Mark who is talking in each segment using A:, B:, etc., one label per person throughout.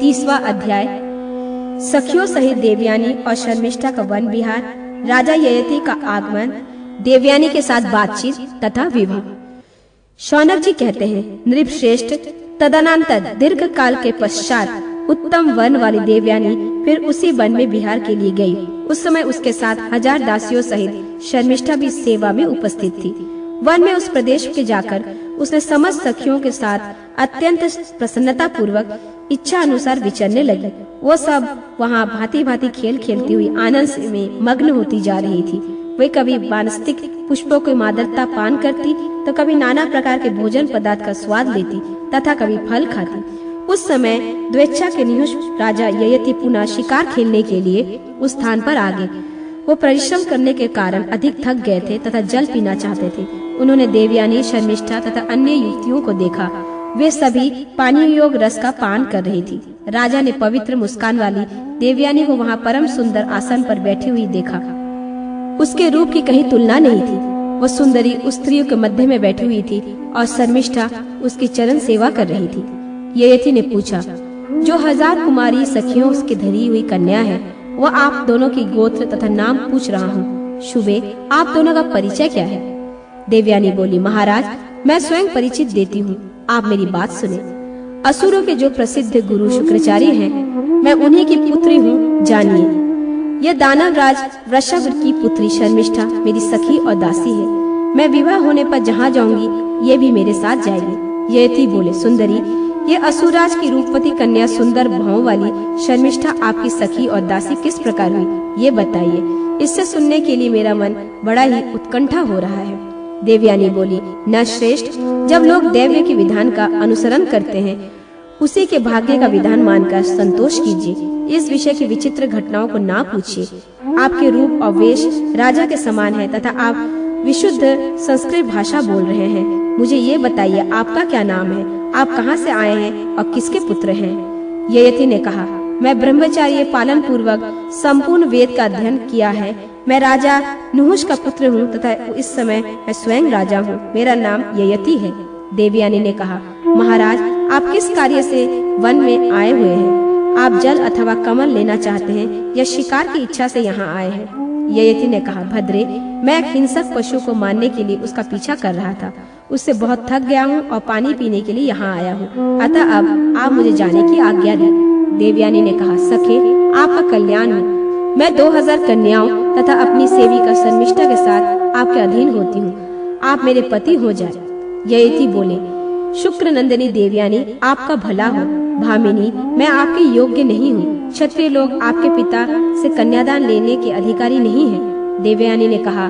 A: 30वां अध्याय। सखियों सहित देवयानी और शर्मिष्ठा का वन विहार, राजा ययति का आगमन, देवयानी के साथ बातचीत तथा विवाह। शौनक जी कहते हैं, नृपश्रेष्ठ, तदनंतर दीर्घ काल के पश्चात उत्तम वन वाली देवयानी फिर उसी वन में विहार के लिए गई। उस समय उसके साथ 1000 दासियों सहित शर्मिष्ठा भी सेवा में उपस्थित थी। वन में उस प्रदेश के जाकर उसने समस्त सखियों के साथ अत्यंत प्रसन्नता पूर्वक इच्छा अनुसार विचरने लगी। वो सब वहाँ भांति भांति खेल खेलती हुई आनंद में मग्न होती जा रही थी। वे कभी वानस्पतिक पुष्पों की मादकता पान करती तो कभी नाना प्रकार के भोजन पदार्थ का स्वाद लेती तथा कभी फल खाती। उस समय द्वेच्छा के निहुष राजा ययति पुनः शिकार खेलने के लिए उस स्थान पर आ गए। वो परिश्रम करने के कारण अधिक थक गए थे तथा जल पीना चाहते थे। उन्होंने देवयानी, शर्मिष्ठा तथा अन्य युवतियों को देखा। वे सभी पानी योग रस का पान कर रही थी। राजा ने पवित्र मुस्कान वाली देवयानी को वहाँ परम सुंदर आसन पर बैठी हुई देखा। उसके रूप की कहीं तुलना नहीं थी। वह सुंदरी उस स्त्रियों के मध्य में बैठी हुई थी और शर्मिष्ठा उसकी चरण सेवा कर रही थी। ययति ने पूछा, जो 1000 कुमारी सखियों उसकी धरी हुई कन्या है, वह आप दोनों की गोत्र तथा नाम पूछ रहा हूँ। शुभे, आप दोनों का परिचय क्या है? देवयानी बोली, महाराज, मैं स्वयं परिचित देती हूँ, आप मेरी बात सुने। असुरों के जो प्रसिद्ध गुरु शुक्राचार्य हैं, मैं उन्हीं की पुत्री हूँ, जानिए। यह दानव राज वृषभ की पुत्री शर्मिष्ठा मेरी सखी और दासी है। मैं विवाह होने पर जहाँ जाऊंगी, ये भी मेरे साथ जाएगी। ययति बोले, सुंदरी, ये असुरराज की रूपवती कन्या सुंदर भाव वाली शर्मिष्ठा आपकी सखी और दासी किस प्रकार हुई, ये बताइए। इससे सुनने के लिए मेरा मन बड़ा ही उत्कंठा हो रहा है। देवयानी बोली, न श्रेष्ठ, जब लोग दैव्य के विधान का अनुसरण करते हैं, उसी के भाग्य का विधान मानकर संतोष कीजिए। इस विषय की विचित्र घटनाओं को ना पूछिए। आपके रूप और वेश राजा के समान है तथा आप विशुद्ध संस्कृत भाषा बोल रहे हैं। मुझे ये बताइए, आपका क्या नाम है, आप कहाँ से आए हैं और किसके पुत्र हैं? ययति ने कहा, मैं ब्रह्मचार्य पालन पूर्वक संपूर्ण वेद का अध्ययन किया है। मैं राजा नुहुष का पुत्र हूँ तथा इस समय मैं स्वयं राजा हूँ। मेरा नाम ययति है। देवयानी ने कहा, महाराज, आप किस कार्य से वन में आए हुए हैं? आप जल अथवा कमल लेना चाहते हैं या शिकार की इच्छा से यहाँ आए हैं? ययति ने कहा, भद्रे, मैं एक हिंसक पशु को मारने के लिए उसका पीछा कर रहा था। उससे बहुत थक गया हूँ और पानी पीने के लिए यहाँ आया हूँ। अतः अब आप मुझे जाने की आज्ञा दें। देवयानी ने कहा, सखे, आपका कल्याण हो। मैं 2000 कन्याओं तथा अपनी सेविका शर्मिष्ठा के साथ आपके अधीन होती हूँ। आप मेरे पति हो जाए। ययति बोले, शुक्र नंदिनी देवयानी, आपका भला हो। भामिनी, मैं आपके योग्य नहीं हूँ। क्षत्रिय लोग आपके पिता से कन्यादान लेने के अधिकारी नहीं हैं। देवयानी ने कहा,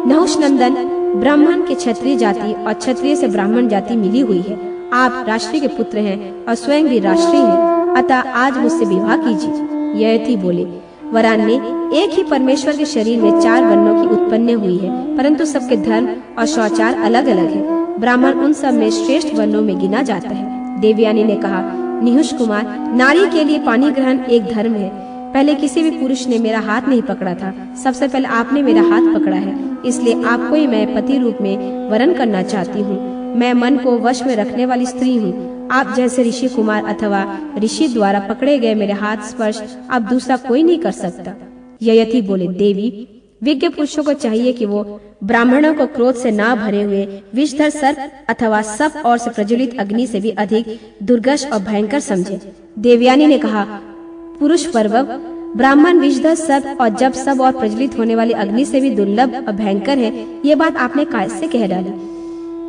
A: नहुष नंदन, ब्राह्मण के क्षत्रिय जाति और क्षत्रिय से ब्राह्मण जाति मिली हुई है। आप राष्ट्रीय के पुत्र हैं और स्वयं भी राष्ट्रीय हैं, अतः आज मुझसे विवाह कीजिए। ययति बोले, वरान्य, एक ही परमेश्वर के शरीर में 4 वर्णों की उत्पन्न हुई है, परंतु सबके धर्म और शौचार अलग अलग है। ब्राह्मण उन सब में श्रेष्ठ वर्णों में गिना जाता है। देवयानी ने कहा, निहुष कुमार, नारी के लिए पानी ग्रहण एक धर्म है। पहले किसी भी पुरुष ने मेरा हाथ नहीं पकड़ा था, सबसे पहले आपने मेरा हाथ पकड़ा है, इसलिए आपको ही मैं पति रूप में वरण करना चाहती हूँ। मैं मन को वश में रखने वाली स्त्री हूँ। आप जैसे ऋषि कुमार अथवा ऋषि द्वारा पकड़े गए मेरे हाथ स्पर्श अब दूसरा कोई नहीं कर सकता। ययति बोले, देवी, विज्ञ पुरुषों को चाहिए कि वो ब्राह्मणों को क्रोध से ना भरे हुए विषधर सर्प अथवा सब और से प्रज्वलित अग्नि से भी अधिक दुर्गश और भयंकर समझे। देवयानी ने कहा, पुरुष पर्वव, ब्राह्मण विषधर सर्प और जब सब और प्रज्वलित होने वाली अग्नि से भी दुर्लभ और भयंकर है, ये बात आपने कैसे कह डाली?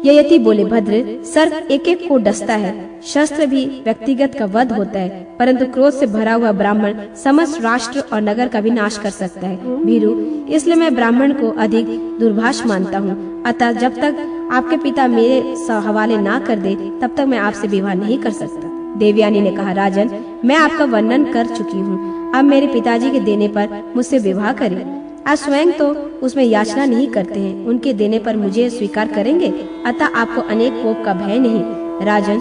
A: ययति बोले, भद्र, सर्प एक एक को डसता है, शस्त्र भी व्यक्तिगत का वध होता है, परंतु क्रोध से भरा हुआ ब्राह्मण समस्त राष्ट्र और नगर का विनाश कर सकता है। भीरु, इसलिए मैं ब्राह्मण को अधिक दुर्भाष मानता हूँ। अतः जब तक आपके पिता मेरे हवाले ना कर दे, तब तक मैं आपसे विवाह नहीं कर सकता। देवयानी ने कहा, राजन, मैं आपका वर्णन कर चुकी हूँ। अब मेरे पिताजी के देने पर मुझसे विवाह करें। आप स्वयं तो उसमें याचना नहीं करते हैं, उनके देने पर मुझे स्वीकार करेंगे, अतः आपको अनेक कोप का भय नहीं। राजन,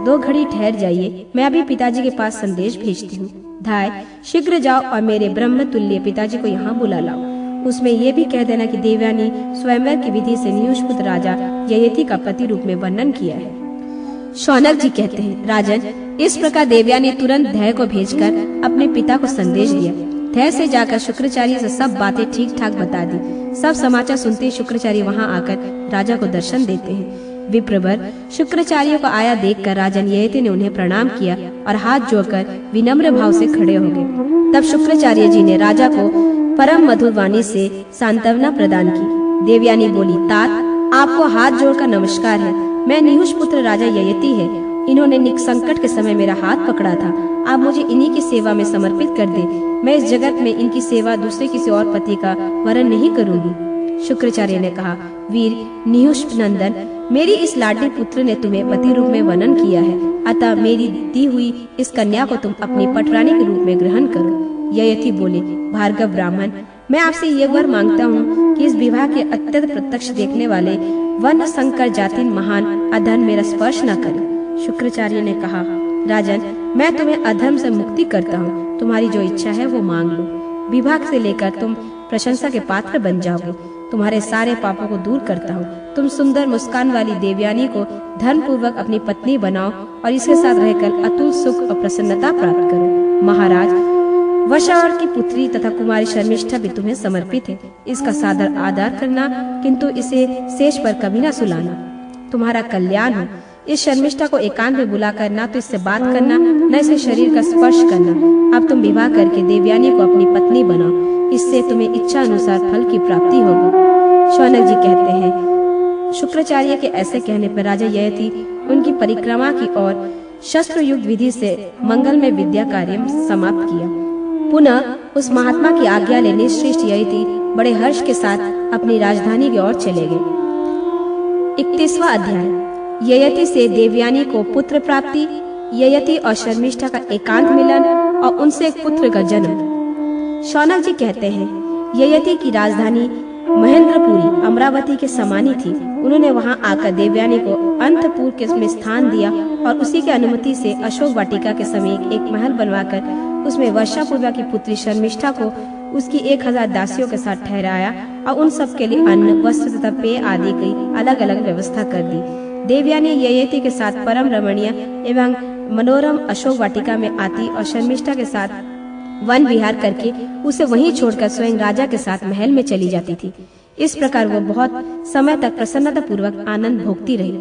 A: 2 घड़ी ठहर जाइए, मैं अभी पिताजी के पास संदेश भेजती हूँ। धाय, शीघ्र जाओ और मेरे ब्रह्म तुल्य पिताजी को यहाँ बुला लाओ। उसमें ये भी कह देना कि देवयानी स्वयंवर की विधि से नियुष राजा ययति का पति रूप में वर्णन किया है। शौनक जी कहते हैं, राजन, इस प्रकार देवयानी ने तुरंत धय को भेजकर अपने पिता को संदेश दिया। धय से जाकर शुक्राचार्य से सब बातें ठीक ठाक बता दी। सब समाचार सुनते ही शुक्राचार्य वहां आकर राजा को दर्शन देते हैं। विप्रवर शुक्राचार्य को आया देखकर राजन ययति ने उन्हें प्रणाम किया और हाथ जोड़कर विनम्र भाव से खड़े हो गए। तब शुक्राचार्य जी ने राजा को परम मधुर वाणी से सांत्वना प्रदान की। देवयानी बोली, तात, आपको हाथ जोड़कर नमस्कार है। मैं निहुष पुत्र राजा ययति है। इन्होंने निक संकट के समय मेरा हाथ पकड़ा था। आप मुझे इन्हीं की सेवा में समर्पित कर दे। मैं इस जगत में इनकी सेवा दूसरे किसी और पति का वरण नहीं करूंगी। शुक्राचार्य ने कहा, वीर निहुष नंदन, मेरी इस लाडली पुत्र ने तुम्हें पति रूप में वर्णन किया है, अतः मेरी दी हुई इस कन्या को तुम अपनी पटरानी के रूप में ग्रहण करो। ययति बोले, भार्गव ब्राह्मण, मैं आपसे ये वर मांगता हूँ कि इस विवाह के अत्यंत प्रत्यक्ष देखने वाले वर्ण संकर जाति महान अधर्म मेरा स्पर्श न करे। शुक्राचार्य ने कहा, राजन, मैं तुम्हें अधर्म से मुक्ति करता हूँ। तुम्हारी जो इच्छा है वो मांग लो। विवाह से लेकर तुम प्रशंसा के पात्र बन जाओगे। तुम्हारे सारे पापों को दूर करता हूँ। तुम सुंदर मुस्कान वाली देवयानी को धर्म पूर्वक अपनी पत्नी बनाओ और इसके साथ रहकर अतुल सुख और प्रसन्नता प्राप्त करो। महाराज, वशावर की पुत्री तथा कुमारी शर्मिष्ठा भी तुम्हें समर्पित है। इसका सादर आदर करना, किंतु इसे शेष पर कभी न सुलाना। तुम्हारा कल्याण हो। इस शर्मिष्ठा को एकांत में बुलाकर ना तो इससे बात करना, न इसे शरीर का स्पर्श करना। अब तुम विवाह करके देवयानी को अपनी पत्नी बनाओ। इससे तुम्हें इच्छा अनुसार फल की प्राप्ति होगी। शौनक जी कहते हैं, शुक्राचार्य के ऐसे कहने पर राजा ययति उनकी परिक्रमा की और शस्त्र युद्ध विधि से मंगलमय विद्या कार्य समाप्त किया। पुनः उस महात्मा की आज्ञा लेने श्रेष्ठ ययति बड़े हर्ष के साथ अपनी राजधानी की ओर चले गए। 31वां अध्याय। ययति से देवयानी को पुत्र प्राप्ति, ययति और शर्मिष्ठा का एकांत मिलन और उनसे एक पुत्र का जन्म। शौनक जी कहते हैं, ययति की राजधानी महेंद्रपुरी अमरावती के समानी थी। उन्होंने वहां आकर देवयानी को अंतपुर के में स्थान दिया और उसी की अनुमति से अशोक वाटिका के समीप एक महल बनवाकर उसमें वर्षापूर्वा की पुत्री शर्मिष्ठा को उसकी 1000 दासियों के साथ ठहराया और उन सब के लिए अन्न, वस्त्र तथा पेय आदि की अलग अलग व्यवस्था कर दी। देवयानी ययति के साथ परम रमणीय एवं मनोरम अशोक वाटिका में आती और शर्मिष्ठा के साथ वन विहार करके उसे वहीं छोड़कर स्वयं राजा के साथ महल में चली जाती थी। इस प्रकार वो बहुत समय तक प्रसन्नता पूर्वक आनंद भोगती रही।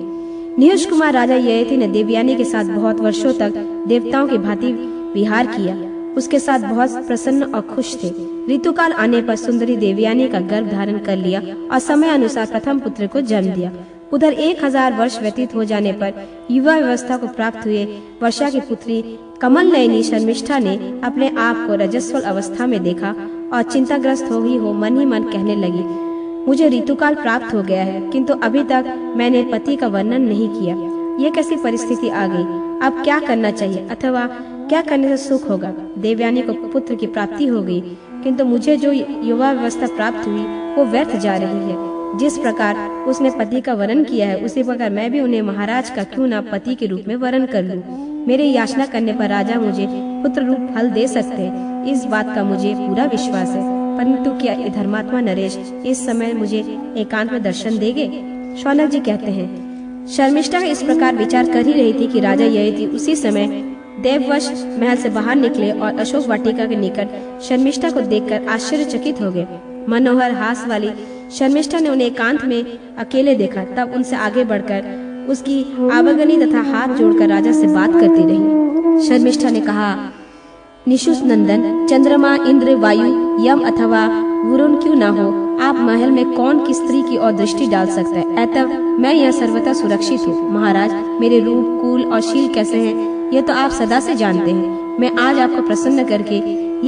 A: निहुष कुमार राजा ययति ने देवयानी के साथ बहुत वर्षों तक देवताओं की भांति विहार किया। उसके साथ बहुत प्रसन्न और खुश थे। ऋतुकाल आने पर सुंदरी देवयानी का गर्भ धारण कर लिया और समय अनुसार प्रथम पुत्र को जन्म दिया। उधर 1000 वर्ष व्यतीत हो जाने पर युवा व्यवस्था को प्राप्त हुए वर्षा की पुत्री कमल नयनी शर्मिष्ठा ने अपने आप को रजस्वल अवस्था में देखा और चिंताग्रस्त हो मन ही मन कहने लगी, मुझे ऋतुकाल प्राप्त हो गया है, किंतु अभी तक मैंने पति का वर्णन नहीं किया। ये कैसी परिस्थिति आ गई? अब क्या करना चाहिए अथवा क्या करने से सुख होगा? देवयानी को पुत्र की प्राप्ति हो गई, किंतु मुझे जो युवा व्यवस्था प्राप्त हुई वो व्यर्थ जा रही है। जिस प्रकार उसने पति का वरण किया है, उसी प्रकार मैं भी उन्हें महाराज का क्यों न पति के रूप में वरण कर लूं। मेरे याचना करने पर राजा मुझे पुत्र रूप फल दे सकते हैं, इस बात का मुझे पूरा विश्वास है। परंतु क्या धर्मात्मा नरेश इस समय मुझे एकांत में दर्शन देंगे? शौनक जी कहते हैं, शर्मिष्ठा इस प्रकार विचार कर ही रही थी कि राजा ययति उसी समय देववश महल से बाहर निकले और अशोक वाटिका के निकट शर्मिष्ठा को देखकर आश्चर्यचकित हो गए। मनोहर हास वाली शर्मिष्ठा ने उन्हें एकांत में अकेले देखा। तब उनसे आगे बढ़कर उसकी आवागनी तथा हाथ जोड़कर राजा से बात करती रही। शर्मिष्ठा ने कहा, निशुष नंदन, चंद्रमा, इंद्र, वायु, यम अथवा वरुण क्यों न हो, आप महल में कौन की स्त्री की ओर दृष्टि डाल सकता है? अतः मैं यह सर्वथा सुरक्षित हूँ। महाराज, मेरे रूप, कुल और शील कैसे हैं, ये तो आप सदा से जानते हैं। मैं आज आपको प्रसन्न करके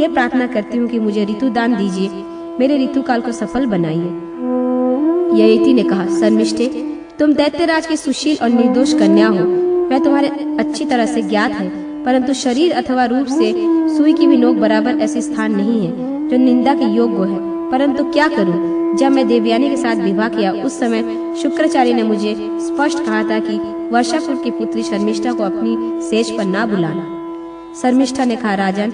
A: ये प्रार्थना करती हूँ कि मुझे ऋतु दान दीजिए, मेरे ऋतुकाल को सफल बनाइए। ययति ने कहा, शर्मिष्ठे, तुम दैत्यराज की सुशील और निर्दोष कन्या हो। मैं तुम्हारे अच्छी तरह से ज्ञात है, परंतु शरीर अथवा रूप से सुई की भी नोक बराबर ऐसी स्थान नहीं है जो निंदा के योग्य है। परंतु क्या करूं? जब मैं देवयानी के साथ विवाह किया उस समय शुक्राचार्य ने मुझे स्पष्ट कहा था कि वर्षापुर की पुत्री शर्मिष्ठा को अपनी सेज पर ना बुलाना। शर्मिष्ठा ने कहा, राजन,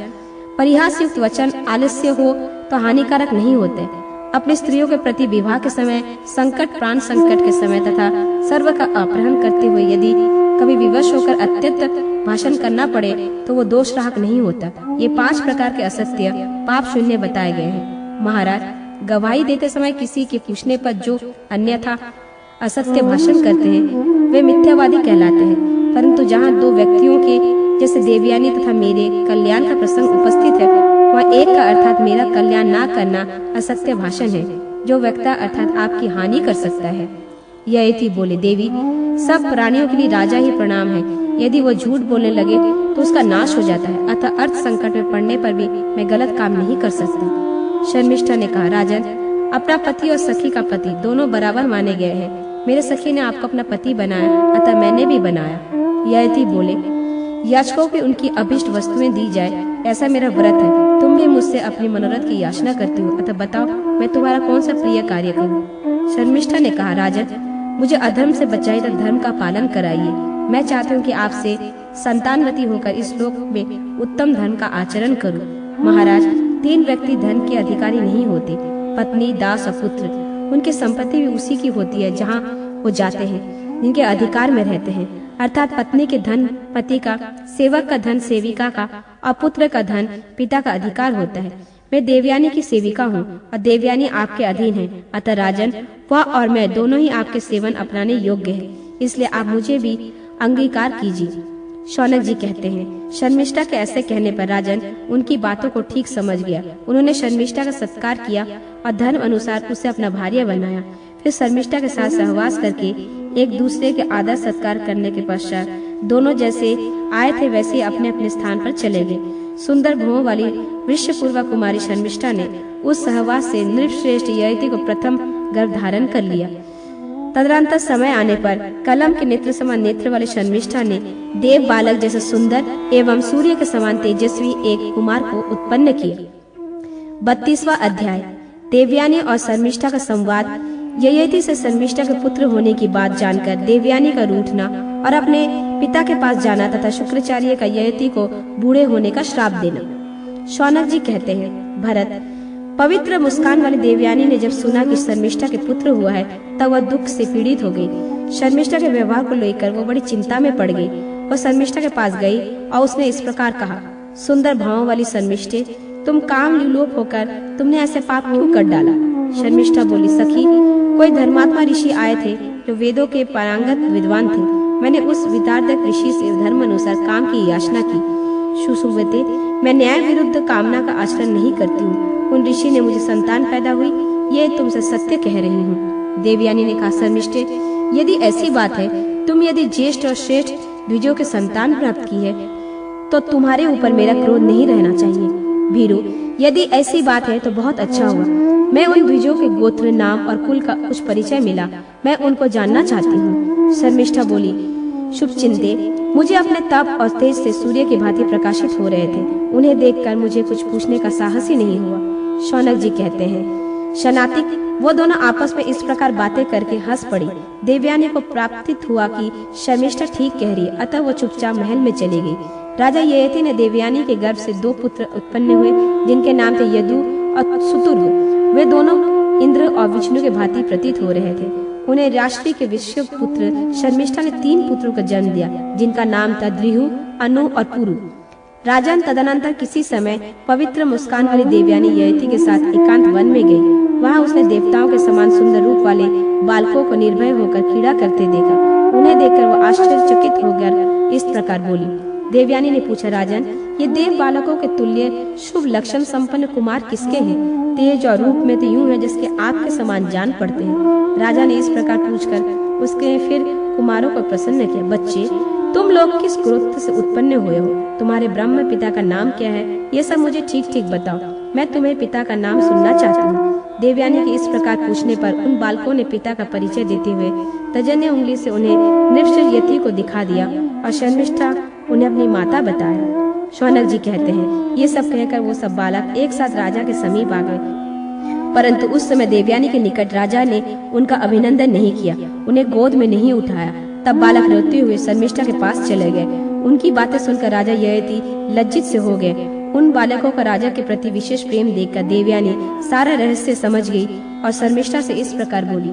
A: परिहास युक्त वचन आलस्य हो तो हानिकारक नहीं होते। अपनी स्त्रियों के प्रति विवाह के समय, संकट, प्राण संकट के समय तथा सर्व का अपहरण करते हुए यदि कभी विवश होकर अत्यंत भाषण करना पड़े तो वो दोषराहक नहीं होता। ये 5 प्रकार के असत्य पाप शून्य बताए गए हैं। महाराज, गवाही देते समय किसी के पूछने पर जो अन्यथा असत्य भाषण करते हैं वे मिथ्यावादी कहलाते हैं, परंतु जहाँ 2 व्यक्तियों के जैसे देवयानी तथा मेरे कल्याण का प्रसंग उपस्थित है, वह एक का अर्थात मेरा कल्याण ना करना असत्य भाषण है, जो वक्ता अर्थात आपकी हानि कर सकता है। ययति बोले, देवी, सब प्राणियों के लिए राजा ही प्रणाम है। यदि वो झूठ बोलने लगे तो उसका नाश हो जाता है, अतः अर्थ संकट में पड़ने पर भी मैं गलत काम नहीं कर सकता। शर्मिष्ठा ने कहा, राजन, अपना पति और सखी का पति दोनों बराबर माने गए हैं। मेरे सखी ने आपको अपना पति बनाया, अतः मैंने भी बनाया। ययति बोले, याचकों को उनकी अभिष्ट वस्तुएं दी जाए, ऐसा मेरा व्रत है। तुम भी मुझसे अपनी मनोरथ की याचना करती हो, अतः बताओ मैं तुम्हारा कौन सा प्रिय कार्य करूं? शर्मिष्ठा ने कहा, राजन, मुझे अधर्म से बचाइए तथा धर्म का पालन कराइए। मैं चाहती हूँ कि आपसे संतानवती होकर इस लोक में उत्तम धर्म का आचरण करूं। महाराज, 3 व्यक्ति धन के अधिकारी नहीं होते, पत्नी, दास और पुत्र। उनकी संपत्ति भी उसी की होती है जहाँ वो जाते हैं, जिनके अधिकार में रहते हैं, अर्थात पत्नी के धन पति का, सेवक का धन सेविका का और पुत्र का धन पिता का अधिकार होता है। मैं देवयानी की सेविका हूँ और देवयानी आपके अधीन है, अतः राजन, वह और मैं दोनों ही आपके सेवन अपनाने योग्य है, इसलिए आप मुझे भी अंगीकार कीजिए। शौनक जी कहते हैं, शर्मिष्ठा के ऐसे कहने पर राजन उनकी बातों को ठीक समझ गया। उन्होंने शर्मिष्ठा का सत्कार किया और धर्म अनुसार उसे अपना भार्य बनाया। फिर शर्मिष्ठा के साथ सहवास करके एक दूसरे के आदर सत्कार करने के पश्चात दोनों जैसे आए थे वैसे अपने अपने स्थान पर चले गए। सुंदर भुवों वाली वृषपूर्वा कुमारी शर्मिष्ठा ने उस सहवास से नृपश्रेष्ठ ययति को प्रथम गर्भ धारण कर लिया। तदनंतर समय आने पर कलम के नेत्र समान नेत्र वाली शर्मिष्ठा ने देव बालक जैसे सुंदर एवं सूर्य के समान तेजस्वी एक कुमार को उत्पन्न किया। 32वां अध्याय। देवयानी और शर्मिष्ठा का संवाद। ययति से शर्मिष्ठा के पुत्र होने की बात जानकर देवयानी का रूठना और अपने पिता के पास जाना तथा शुक्राचार्य का ययति को बूढ़े होने का श्राप देना। शौनक जी कहते हैं, भरत, पवित्र मुस्कान वाली देवयानी ने जब सुना कि शर्मिष्ठा के पुत्र हुआ है तब वह दुख से पीड़ित हो गई। शर्मिष्ठा के व्यवहार को लेकर वो बड़ी चिंता में पड़ गई। वह शर्मिष्ठा के पास गई और उसने इस प्रकार कहा, सुंदर भावों वाली शर्मिष्ठे, तुम काम विलोप होकर तुमने ऐसे पाप क्यों कर डाला? शर्मिष्ठा बोली, सखी, कोई धर्मात्मा ऋषि आए थे जो वेदों के पारंगत विद्वान थे। मैंने उस वितार्दक ऋषि से धर्म अनुसार काम की याचना की। सुसुवते, मैं न्याय विरुद्ध कामना का आचरण नहीं करती हूँ। उन ऋषि ने मुझे संतान पैदा हुई, ये तुमसे सत्य कह रही हूँ। देवयानी ने कहा, शर्मिष्ठे, यदि ऐसी बात है, तुम यदि ज्येष्ठ और श्रेष्ठ द्विजों के संतान प्राप्त की है तो तुम्हारे ऊपर मेरा क्रोध नहीं रहना चाहिए। भीरू, यदि ऐसी बात है तो बहुत अच्छा हुआ। मैं उन द्विजों के गोत्र, नाम और कुल का कुछ परिचय मिला, मैं उनको जानना चाहती हूँ। शर्मिष्ठा बोली, शुभचिंते, मुझे अपने तप और तेज से सूर्य की भांति प्रकाशित हो रहे थे। उन्हें देखकर मुझे कुछ पूछने का साहस ही नहीं हुआ। शौनक जी कहते हैं, शनातिक, वो दोनों आपस में इस प्रकार बातें करके हंस पड़ी। देवयानी को प्राप्तित हुआ कि शर्मिष्ठा ठीक कह रही है, अतः वो चुपचाप महल में चली गई। राजा ययति ने देवयानी के गर्भ से 2 पुत्र उत्पन्न हुए, जिनके नाम थे यदु और सुतुर्व। वे दोनों इंद्र और विष्णु के भांति प्रतीत हो रहे थे। उन्हें राष्ट्री के विश्व पुत्र शर्मिष्ठा ने 3 पुत्रों को जन्म दिया, जिनका नाम था द्रिहु, अनु और पुरु। राजन तदनंतर किसी समय पवित्र मुस्कान वाली देवयानी ययति के साथ एकांत वन में गई। वहां उसने देवताओं के समान सुंदर रूप वाले बालकों को निर्भय होकर क्रीड़ा करते देखा। उन्हें देखकर वह आश्चर्यचकित होकर इस प्रकार बोली। देवयानी ने पूछा, राजन, ये देव बालकों के तुल्य शुभ लक्षण संपन्न कुमार किसके हैं? तेज और रूप में तो यूं है जिसके आग के समान जान पड़ते हैं। राजा ने इस प्रकार पूछकर उसके फिर कुमारों को प्रसन्न किया। बच्चे, तुम लोग किस गोत्र से उत्पन्न हुए हो? तुम्हारे ब्रह्म पिता का नाम क्या है? ये सब मुझे ठीक ठीक बताओ, मैं तुम्हें पिता का नाम सुनना चाहती हूँ। देवयानी के इस प्रकार पूछने पर उन बालकों ने पिता का परिचय देते हुए तर्जनी उंगली से उन्हें नृपश्रेष्ठ को दिखा दिया और शर्मिष्ठा उन्हें अपनी माता बताया। शौनक जी कहते हैं, ये सब कहकर वो सब बालक एक साथ राजा के समीप आ गए, परंतु उस समय देवयानी के निकट राजा ने उनका अभिनंदन नहीं किया, उन्हें गोद में नहीं उठाया। तब बालक रोते हुए शर्मिष्ठा के पास चले गए। उनकी बातें सुनकर राजा ययति लज्जित से हो गए। उन बालकों का राजा के प्रति विशेष प्रेम देखकर देवयानी सारा रहस्य समझ गई और शर्मिष्ठा से इस प्रकार बोली।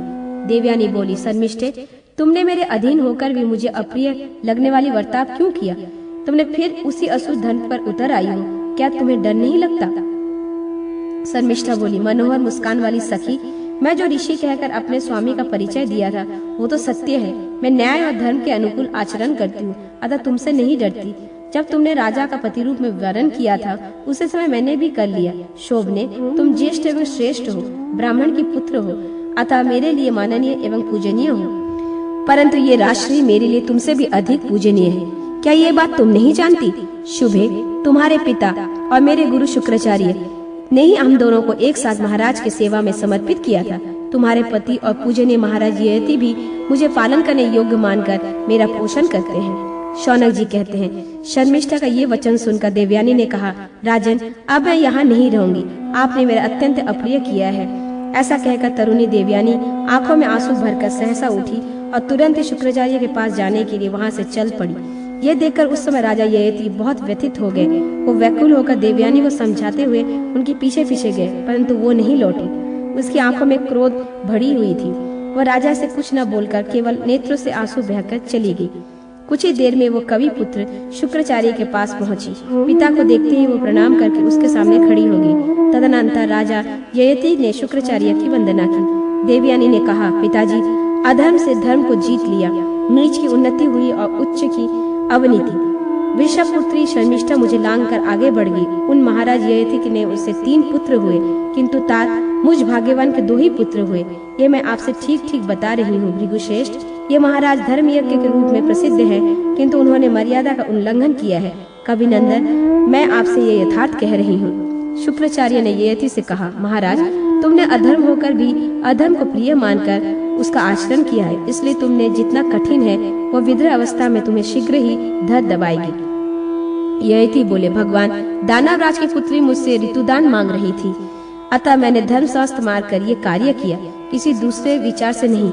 A: देवयानी बोली, शर्मिष्ठे, तुमने मेरे अधीन होकर भी मुझे अप्रिय लगने वाली वर्ताव क्यों किया? तुमने फिर उसी असुर धन पर उतर आई हो, क्या तुम्हें डर नहीं लगता? शर्मिष्ठा बोली, मनोहर मुस्कान वाली सखी, मैं जो ऋषि कहकर अपने स्वामी का परिचय दिया था वो तो सत्य है। मैं न्याय और धर्म के अनुकूल आचरण करती हूँ, अतः तुमसे नहीं डरती। जब तुमने राजा का पति रूप में वरण किया था उसी समय मैंने भी कर लिया। शोभने, तुम ज्येष्ठ एवं श्रेष्ठ हो, ब्राह्मण की पुत्र हो, अतः मेरे लिए माननीय एवं पूजनीय हो। परंतु ये राष्ट्री मेरे लिए तुमसे भी अधिक पूजनीय है। क्या ये बात तुम नहीं जानती? शुभे, तुम्हारे पिता और मेरे गुरु शुक्राचार्य ने ही हम दोनों को एक साथ महाराज की सेवा में समर्पित किया था। तुम्हारे पति और पूजनीय महाराज ययति भी मुझे पालन करने योग्य मानकर मेरा पोषण करते हैं। शौनक जी कहते हैं, शर्मिष्ठा का ये वचन सुनकर देवयानी ने कहा, राजन, अब मैं यहाँ नहीं रहूंगी, आपने मेरा अत्यंत अप्रिय किया है। ऐसा कहकर तरुणी देवयानी आंखों में आंसू भरकर सहसा उठी और तुरंत ही शुक्राचार्य के पास जाने के लिए वहाँ से चल पड़ी। ये देखकर उस समय राजा ययति बहुत व्यथित हो गए। वो व्याकुल होकर देवयानी को समझाते हुए उनके पीछे पीछे गए, परंतु वो नहीं लौटी। उसकी आंखों में क्रोध भरी हुई थी। वह राजा से कुछ न बोलकर केवल नेत्रों से आंसू बहकर चली गई। कुछ ही देर में वो कवि पुत्र शुक्राचार्य के पास पहुंची। पिता को देखते ही वो प्रणाम करके उसके सामने खड़ी हो गई। तदनंतर राजा ययति ने शुक्राचार्य की वंदना की। देवयानी ने कहा, पिताजी, अधर्म से धर्म को जीत लिया, नीच की उन्नति हुई और उच्च की अवनीति। वृषभपुत्री शर्मिष्ठा मुझे लांग कर आगे बढ़ गई। उन महाराज ययति ने उससे 3 पुत्र हुए, किंतु तात मुझ भाग्यवान के 2 ही पुत्र हुए। ये मैं आपसे ठीक ठीक बता रही हूँ भृगुश्रेष्ठ। ये महाराज धर्म यज्ञ के रूप में प्रसिद्ध है, किंतु उन्होंने मर्यादा का उल्लंघन किया है। कविनंदन, मैं आपसे ये यथार्थ कह रही हूँ। शुक्राचार्य ने ययति से कहा, महाराज, तुमने अधर्म होकर भी अधर्म को प्रिय मानकर उसका आचरण किया है, इसलिए तुमने जितना कठिन है वो विद्रह अवस्था में तुम्हें शीघ्र ही धर दबाएगी। ययति बोले, भगवान, दानवराज की पुत्री मुझसे ऋतुदान मांग रही थी, अतः मैंने धर्म शास्त्र मारकर ये कार्य किया, किसी दूसरे विचार से नहीं।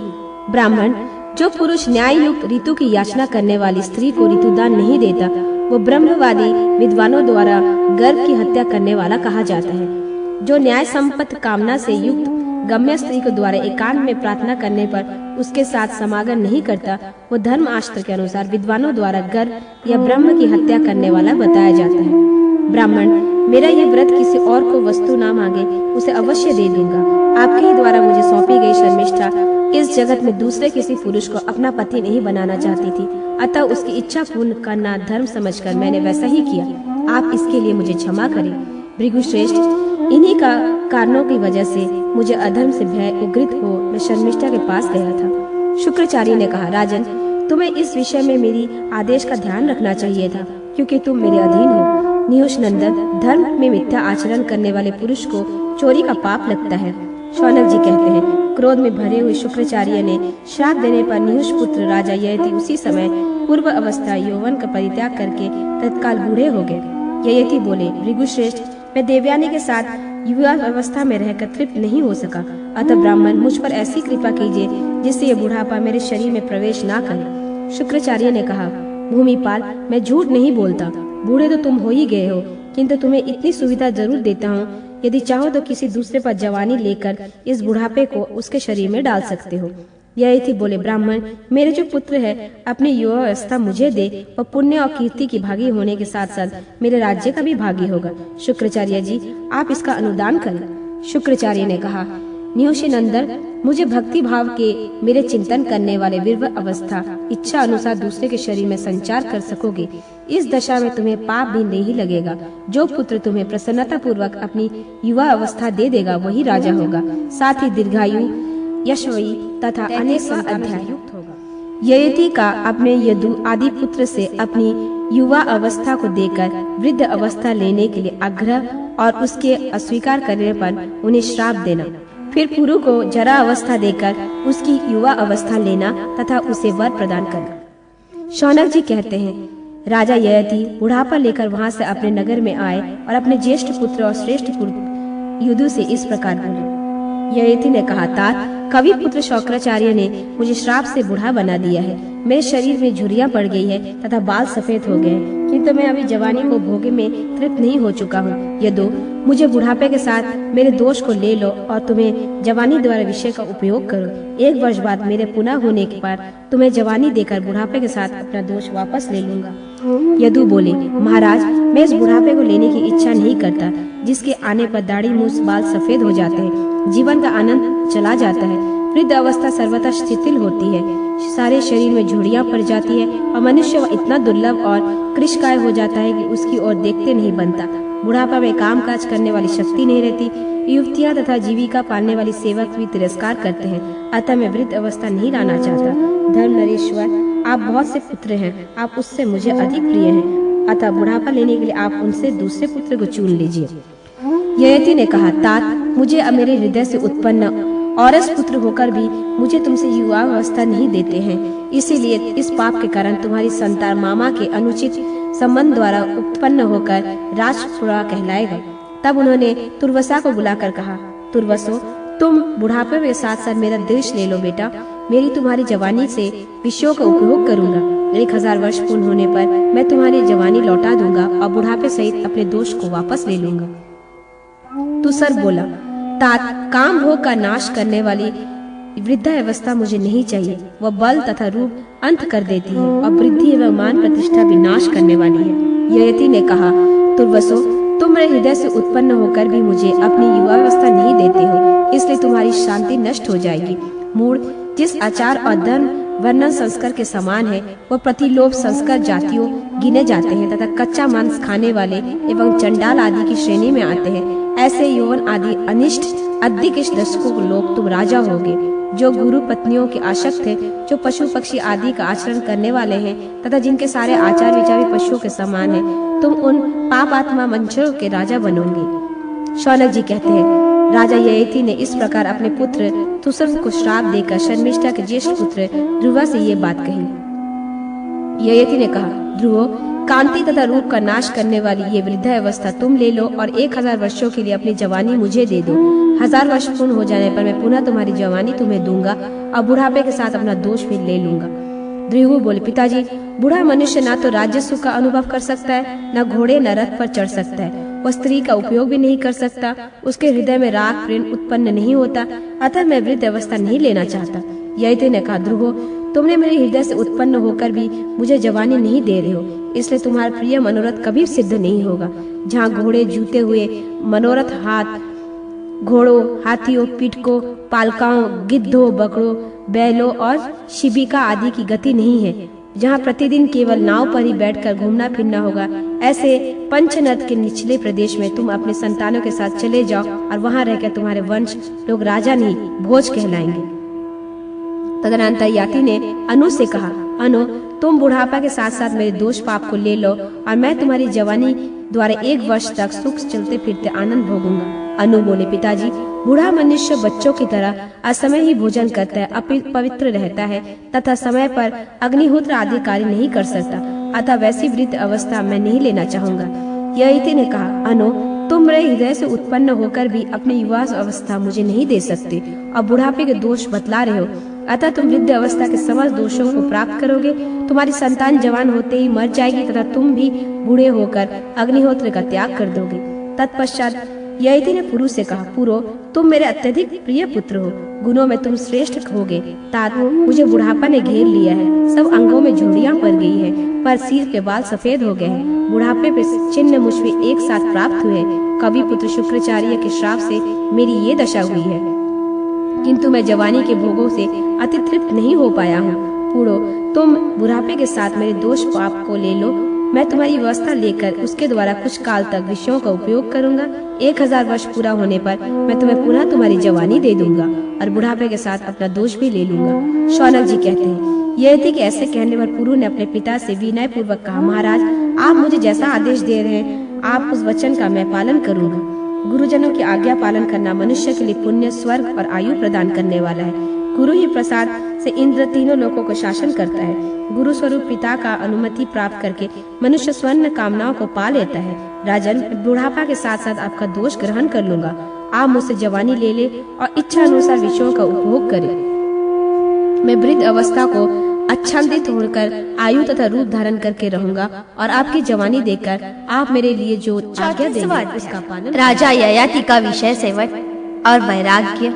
A: ब्राह्मण, जो पुरुष न्याय युक्त ऋतु की याचना करने वाली स्त्री को ऋतुदान नहीं देता, वो ब्रह्मवादी विद्वानों द्वारा गर्भ की हत्या करने वाला कहा जाता है। जो न्याय संपत्ति कामना से युक्त गम्य स्त्री को द्वारा एकांत में प्रार्थना करने पर उसके साथ समागम नहीं करता, वो धर्म शास्त्र के अनुसार विद्वानों द्वारा गर्भ या ब्रह्म की हत्या करने वाला बताया जाता है। ब्राह्मण, मेरा ये व्रत किसी और को वस्तु ना मांगे, उसे अवश्य दे दूंगा। आपके ही द्वारा मुझे सौंपी गई शर्मिष्ठा इस जगत में दूसरे किसी पुरुष को अपना पति नहीं बनाना चाहती थी, अतः उसकी इच्छा पूर्ण करना धर्म समझकर मैंने वैसा ही किया। आप इसके लिए मुझे क्षमा करें। भृगुश्रेष्ठ, इन्हीं का कारणों की वजह से मुझे अधर्म से भय उग्रित हो मैं शर्मिष्ठा के पास गया था। शुक्राचार्य ने कहा, राजन, तुम्हें इस विषय में मेरी आदेश का ध्यान रखना चाहिए था, क्योंकि तुम मेरे अधीन हो। नियुष नंदन, धर्म में मिथ्या आचरण करने वाले पुरुष को चोरी का पाप लगता है। शौनक जी कहते हैं, क्रोध में भरे हुए शुक्राचार्य ने श्राप देने पर नियुष पुत्र राजा ययति उसी समय पूर्व अवस्था यौवन का परित्याग करके तत्काल बूढ़े हो गए। ययति बोले, भृगुश्रेष्ठ, मैं देवयानी के साथ युवा अवस्था में रहकर तृप्त नहीं हो सका, अतः ब्राह्मण, मुझ पर ऐसी कृपा कीजिए जिससे ये बुढ़ापा मेरे शरीर में प्रवेश ना करे। शुक्राचार्य ने कहा, भूमिपाल, मैं झूठ नहीं बोलता, बूढ़े तो तुम हो ही गए हो, किंतु तुम्हें इतनी सुविधा जरूर देता हूँ, यदि चाहो तो किसी दूसरे पर जवानी लेकर इस बुढ़ापे को उसके शरीर में डाल सकते हो। ययति बोले, ब्राह्मण, मेरे जो पुत्र है अपनी युवावस्था मुझे दे, वह पुण्य और कीर्ति की भागी होने के साथ साथ मेरे राज्य का भी भागी होगा। शुक्राचार्य जी, आप इसका अनुदान करें। शुक्राचार्य ने कहा, नियुषी नंदन, मुझे भक्ति भाव के मेरे चिंतन करने वाले विरह अवस्था इच्छा अनुसार दूसरे के शरीर में संचार कर सकोगे। इस दशा में तुम्हें पाप भी नहीं लगेगा। जो पुत्र तुम्हें प्रसन्नता पूर्वक अपनी युवा अवस्था दे देगा वही राजा होगा, साथ ही दीर्घायु, यशवी तथा अनेक अध्याय युक्त होगा। ययति का अपने यदु आदि पुत्र से अपनी युवा अवस्था को देकर वृद्ध अवस्था लेने के लिए आग्रह और उसके अस्वीकार करने पर उन्हें श्राप देना, फिर पुरु को जरा अवस्था देकर उसकी युवा अवस्था लेना तथा उसे वर प्रदान करना। शौनक जी कहते हैं, राजा ययति बुढ़ापा लेकर वहां से अपने नगर में आए और अपने ज्येष्ठ पुत्र और श्रेष्ठ पुत्र युदु से इस प्रकार बोले। ययति ने कहा, तात, कवि पुत्र शुक्राचार्य ने मुझे श्राप से बूढ़ा बना दिया है। मेरे शरीर में झुर्रियां पड़ गई है तथा बाल सफेद हो गए हैं, किंतु मैं अभी जवानी को भोगे में तृप्त नहीं हो चुका हूँ। यदो मुझे बुढ़ापे के साथ मेरे दोष को ले लो और तुम्हें जवानी द्वारा विषय का उपयोग करो। 1 वर्ष बाद मेरे पुनः होने के बाद तुम्हें जवानी देकर बुढ़ापे के साथ अपना दोष वापस ले लूंगा। यदु बोले, महाराज, मैं इस बुढ़ापे को लेने की इच्छा नहीं करता, जिसके आने पर दाढ़ी मूछ बाल सफेद हो जाते हैं, जीवन का आनंद चला जाता है, वृद्ध अवस्था सर्वथा शिथिल होती है, सारे शरीर में झुर्रियां पड़ जाती है और मनुष्य इतना दुर्लभ और कृशकाय हो जाता है कि उसकी ओर देखते नहीं बनता। बुढ़ापा में काम काज करने वाली शक्ति नहीं रहती। युवतियां तथा जीविका पालने वाली सेवक भी तिरस्कार करते हैं। अतः मैं वृद्ध अवस्था नहीं लाना चाहता। धर्म नरेश्वर, आप बहुत से पुत्र हैं, आप उससे मुझे अधिक प्रिय हैं, अतः बुढ़ापा लेने के लिए आप उनसे दूसरे पुत्र को चुन लीजिए। ययति ने कहा, तात, मुझे मेरे हृदय से उत्पन्न औरस पुत्र होकर भी मुझे तुमसे युवा अवस्था नहीं देते हैं, इसीलिए इस पाप के कारण तुम्हारी संतान मामा के अनुचित संबंध द्वारा उत्पन्न होकर राजपुरा कहलाएगा। तब उन्होंने तुर्वसा को बुलाकर कहा, तुर्वसो, तुम बुढ़ापे के साथ साथ मेरा देश ले लो बेटा। मेरी तुम्हारी जवानी से विषयों का उपयोग करूंगा। 1000 वर्ष पूर्ण होने पर मैं तुम्हारी जवानी लौटा दूंगा और बुढ़ापे सहित अपने दोष को वापस ले लूंगा। तुसर बोला, तात, काम भोग का नाश करने वाली वृद्धावस्था मुझे नहीं चाहिए। वह बल तथा रूप अंत कर देती है और वृद्धि एवं मान प्रतिष्ठा भी नाश करने वाली है। ययति ने कहा, तुर्वसो, तुम मेरे हृदय से उत्पन्न होकर भी मुझे अपनी युवावस्था नहीं देते हो, इसलिए तुम्हारी शांति नष्ट हो जाएगी। मूढ़, जिस आचार और धर्म वर्णन संस्कार के समान है, वह प्रतिलोभ संस्कार जातियों गिने जाते हैं तथा कच्चा मांस खाने वाले एवं चंडाल आदि की श्रेणी में आते हैं। ऐसे यौवन आदि अनिष्ट अधिक दशकों के लोग तुम राजा होगे। जो गुरु पत्नियों के आसक्त है, जो पशु पक्षी आदि का आचरण करने वाले हैं तथा जिनके सारे आचार विचार भी पशुओं के समान है, तुम उन पाप आत्मा मनुष्यों के राजा बनोगे। शौनक जी कहते हैं, राजा ययति ने इस प्रकार अपने पुत्र तुसर को श्राप देकर शर्मिष्ठा के ज्येष्ठ पुत्र ध्रुवा से ये बात कही। ययति ने कहा, ध्रुवो, कांति तथा रूप का नाश करने वाली ये वृद्धावस्था तुम ले लो और 1000 वर्षों के लिए अपनी जवानी मुझे दे दो। 1000 वर्ष पूर्ण हो जाने पर मैं पुनः तुम्हारी जवानी तुम्हें दूंगा और बुढ़ापे के साथ अपना दोष भी ले लूंगा। ध्रुव बोले, पिताजी, बूढ़ा मनुष्य ना तो राज्य सुख का अनुभव कर सकता है, न घोड़े न रथ पर चढ़ सकता है, वह स्त्री का उपयोग भी नहीं कर सकता, उसके हृदय में राग प्रेम उत्पन्न नहीं होता, अतः मैं वृद्ध अवस्था नहीं लेना चाहता। ययति ने कहा, ध्रुव, तुमने मेरे हृदय से उत्पन्न होकर भी मुझे जवानी नहीं दे रहे हो, इसलिए तुम्हारा प्रिय मनोरथ कभी सिद्ध नहीं होगा। जहाँ घोड़े जूते हुए मनोरथ हाथ घोड़ों, हाथियों, पिटकों, पालकाओं, गिद्धों, बकरों, बैलों और शिबिका आदि की गति नहीं है, जहाँ प्रतिदिन केवल नाव पर ही बैठकर घूमना फिरना होगा, ऐसे पंचनद के निचले प्रदेश में तुम अपने संतानों के साथ चले जाओ और वहाँ रहकर तुम्हारे वंश लोग राजा नहीं भोज कहलाएंगे। तदनंतर याति ने अनु से कहा, अनु, तुम बुढ़ापा के साथ साथ मेरे दोष पाप को ले लो और मैं तुम्हारी जवानी द्वारा 1 वर्ष तक सुख चलते फिरते आनंद भोगूंगा। अनु बोले, पिताजी, बूढ़ा मनुष्य बच्चों की तरह असमय ही भोजन करता है, अपवित्र रहता है तथा समय पर अग्निहोत्र आदि कार्य नहीं कर सकता, अतः वैसी वृद्ध अवस्था मैं नहीं लेना चाहूंगा। ययति ने कहा, अनु, तुम मेरे हृदय से उत्पन्न होकर भी अपनी युवा अवस्था मुझे नहीं दे सकते और बुढ़ापे के दोष बतला रहे हो, अतः तुम वृद्ध अवस्था के समस्त दोषों को प्राप्त करोगे। तुम्हारी संतान जवान होते ही मर जाएगी तथा तुम भी बूढ़े होकर अग्निहोत्र का त्याग कर दोगे। तत्पश्चात ययति ने पुरु से कहा, पुरो, तुम मेरे अत्यधिक प्रिय पुत्र हो, गुणों में तुम श्रेष्ठ होगे। तात, मुझे बुढ़ापा ने घेर लिया है, सब अंगों में झुर्रियां पड़ गई है, पर सिर के बाल सफेद हो गए हैं, बुढ़ापे पे चिन्ह मुझ में एक साथ प्राप्त हुए। कवि पुत्र शुक्राचार्य के श्राप से मेरी ये दशा हुई है, किंतु मैं जवानी के भोगों से अति तृप्त नहीं हो पाया हूँ। पूरो, तुम बुढ़ापे के साथ मेरे दोष पाप को ले लो, मैं तुम्हारी व्यवस्था लेकर उसके द्वारा कुछ काल तक विषयों का उपयोग करूंगा। 1000 वर्ष पूरा होने पर मैं तुम्हें पुनः तुम्हारी जवानी दे दूंगा और बुढ़ापे के साथ अपना दोष भी ले लूंगा। शौनक जी कहते हैं, ययति के ऐसे कहने पर पुरु ने अपने पिता से विनय पूर्वक कहा, महाराज, आप मुझे जैसा आदेश दे रहे हैं, आप उस वचन का मैं पालन करूंगा। गुरुजनों की आज्ञा पालन करना मनुष्य के लिए पुण्य, स्वर्ग और आयु प्रदान करने वाला है। गुरु ही प्रसाद से इंद्र तीनों लोकों को शासन करता है। गुरु स्वरूप पिता का अनुमति प्राप्त करके मनुष्य स्वर्ण कामनाओं को पा लेता है। राजन, बुढ़ापा के साथ साथ आपका दोष ग्रहण कर लूंगा। आप मुझसे जवानी ले ले और इच्छा अनुसार विषयों का उपभोग करे। मैं वृद्ध अवस्था को आच्छादित होकर आयु तथा रूप धारण करके रहूंगा और आपकी जवानी देखकर आप मेरे लिए जो आज्ञा देंगे उसका पालन।
B: राजा ययाति का विषय सेवक और वैराग्य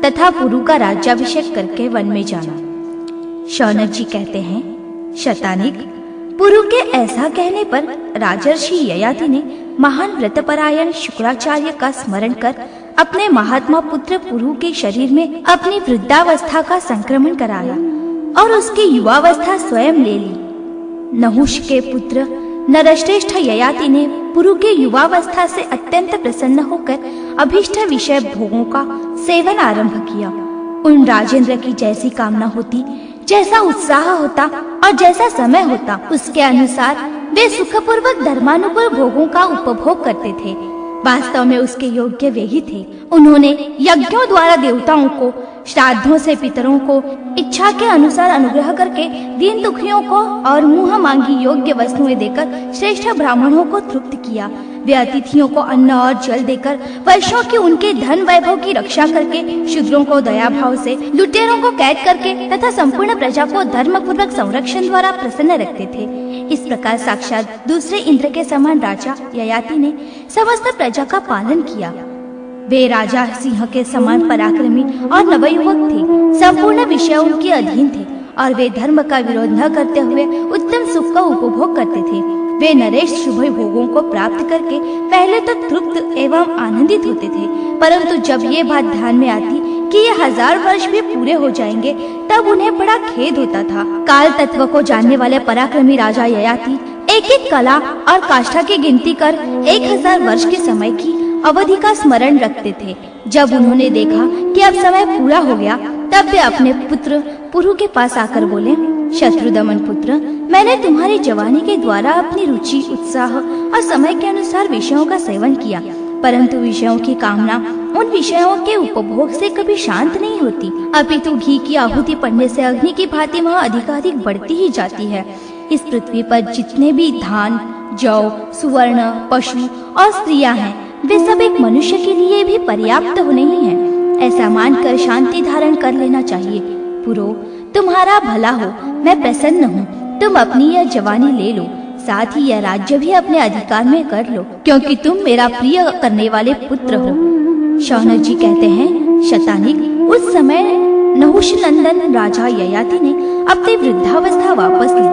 B: तथा पुरु का राज्याभिषेक करके वन में जाना। शौनक जी कहते हैं, शतानिक, पुरु के ऐसा कहने पर राजर्षि ययाति ने महान व्रतपरायण शुक्राचार्य का स्मरण कर अपने महात्मा पुत्र पुरु के शरीर में अपनी वृद्धावस्था का संक्रमण कराया और उसकी युवावस्था स्वयं ले ली। नहुष के पुत्र नरश्रेष्ठ ययाति ने पुरु के युवावस्था से अत्यंत प्रसन्न होकर अभीष्ट विषय भोगों का सेवन आरंभ किया। उन राजेंद्र की जैसी कामना होती, जैसा उत्साह होता और जैसा समय होता, उसके अनुसार वे सुखपूर्वक धर्मानुकूल भोगों का उपभोग करते थे। वास्तव में उसके योग्य वे ही थे। उन्होंने यज्ञों द्वारा देवताओं को, श्राद्धों से पितरों को इच्छा के अनुसार अनुग्रह करके दीन दुखियों को और मुंह मांगी योग्य वस्तुएं देकर श्रेष्ठ ब्राह्मणों को तृप्त किया। वे अतिथियों को अन्न और जल देकर वर्षों की उनके धन वैभव की रक्षा करके शूद्रों को दया भाव से, लुटेरों को कैद करके तथा संपूर्ण प्रजा को धर्म पूर्वक संरक्षण द्वारा प्रसन्न रखते थे। इस प्रकार साक्षात दूसरे इंद्र के समान राजा ययाति ने समस्त प्रजा का पालन किया। वे राजा सिंह के समान पराक्रमी और नवयुवक थे। संपूर्ण विषय उनके अधीन थे और वे धर्म का विरोध न करते हुए उत्तम सुख का उपभोग करते थे। वे नरेश शुभ भोगों को प्राप्त करके पहले तो तृप्त एवं आनंदित होते थे, परंतु जब ये बात ध्यान में आती कि ये 1000 वर्ष भी पूरे हो जाएंगे, तब उन्हें बड़ा खेद होता था। काल तत्व को जानने वाले पराक्रमी राजा ययाति एक एक कला और काष्ठा की गिनती कर 1000 वर्ष के समय की अवधि का स्मरण रखते थे। जब उन्होंने देखा कि अब समय पूरा हो गया, तब वे अपने पुत्र पुरु के पास आकर बोले, शत्रुदमन पुत्र, मैंने तुम्हारी जवानी के द्वारा अपनी रुचि, उत्साह और समय के अनुसार विषयों का सेवन किया, परंतु विषयों की कामना उन विषयों के उपभोग से कभी शांत नहीं होती, अपितु घी की आहुति पड़ने से अग्नि की भांति वह अधिकाधिक बढ़ती ही जाती है। इस पृथ्वी पर जितने भी धान, जौ, सुवर्ण, पशु और स्त्रियां हैं, वे सब एक मनुष्य के लिए भी पर्याप्त नहीं है। ऐसा मानकर शांति धारण कर लेना चाहिए। पुरो, तुम्हारा भला हो, मैं प्रसन्न हूँ। तुम अपनी यह जवानी ले लो, साथ ही यह राज्य भी अपने अधिकार में कर लो, क्योंकि तुम मेरा प्रिय करने वाले पुत्र हो। शौनक जी कहते हैं, शतानिक, उस समय नहुष नंदन राजा ययाति ने अपनी वृद्धावस्था वापस ली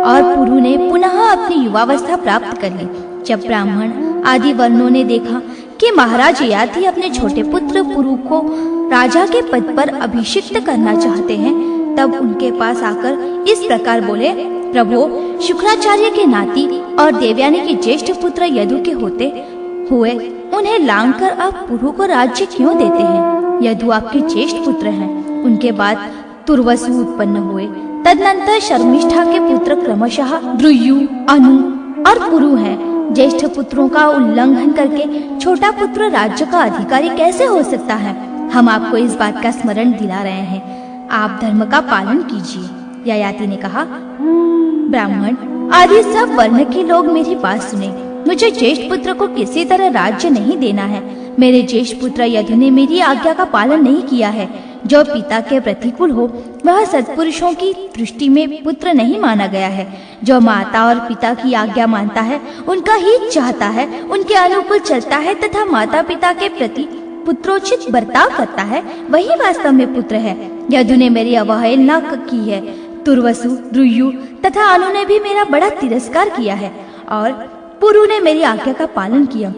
B: और पुरु ने पुनः अपनी युवावस्था प्राप्त कर ली। जब ब्राह्मण आदि वर्णों ने देखा कि महाराज ययाति अपने छोटे पुत्र पुरु को राजा के पद पर अभिषिक्त करना चाहते हैं, तब उनके पास आकर इस प्रकार बोले, प्रभु, शुक्राचार्य के नाती और देवयानी के ज्येष्ठ पुत्र यदु के होते हुए उन्हें लांघकर आप पुरु को राज्य क्यों देते हैं? यदु आपके ज्येष्ठ पुत्र हैं। उनके बाद तुर्वसु उत्पन्न हुए। तदनंतर शर्मिष्ठा के पुत्र क्रमशः द्रुयु, अनु और पुरु हैं। ज्येष्ठ पुत्रों का उल्लंघन करके छोटा पुत्र राज्य का अधिकारी कैसे हो सकता है? हम आपको इस बात का स्मरण दिला रहे हैं, आप धर्म का पालन कीजिए। ययाति ने कहा, ब्राह्मण आदि सब वर्ण के लोग मेरी बात सुने। मुझे ज्येष्ठ पुत्र को किसी तरह राज्य नहीं देना है। मेरे ज्येष्ठ पुत्र यदु ने मेरी आज्ञा का पालन नहीं किया है। जो पिता के प्रतिकूल हो वह सत्पुरुषों की दृष्टि में पुत्र नहीं माना गया है। जो माता और पिता की आज्ञा मानता है, उनका हित चाहता है, उनके अनुकूल चलता है तथा माता पिता के प्रति पुत्रोचित बर्ताव करता है, वही वास्तव में पुत्र है। यदु ने मेरी अवहेलना की है। तुर्वसु, द्रुयु तथा अनु ने भी मेरा बड़ा तिरस्कार किया है और पुरु ने मेरी आज्ञा का पालन किया,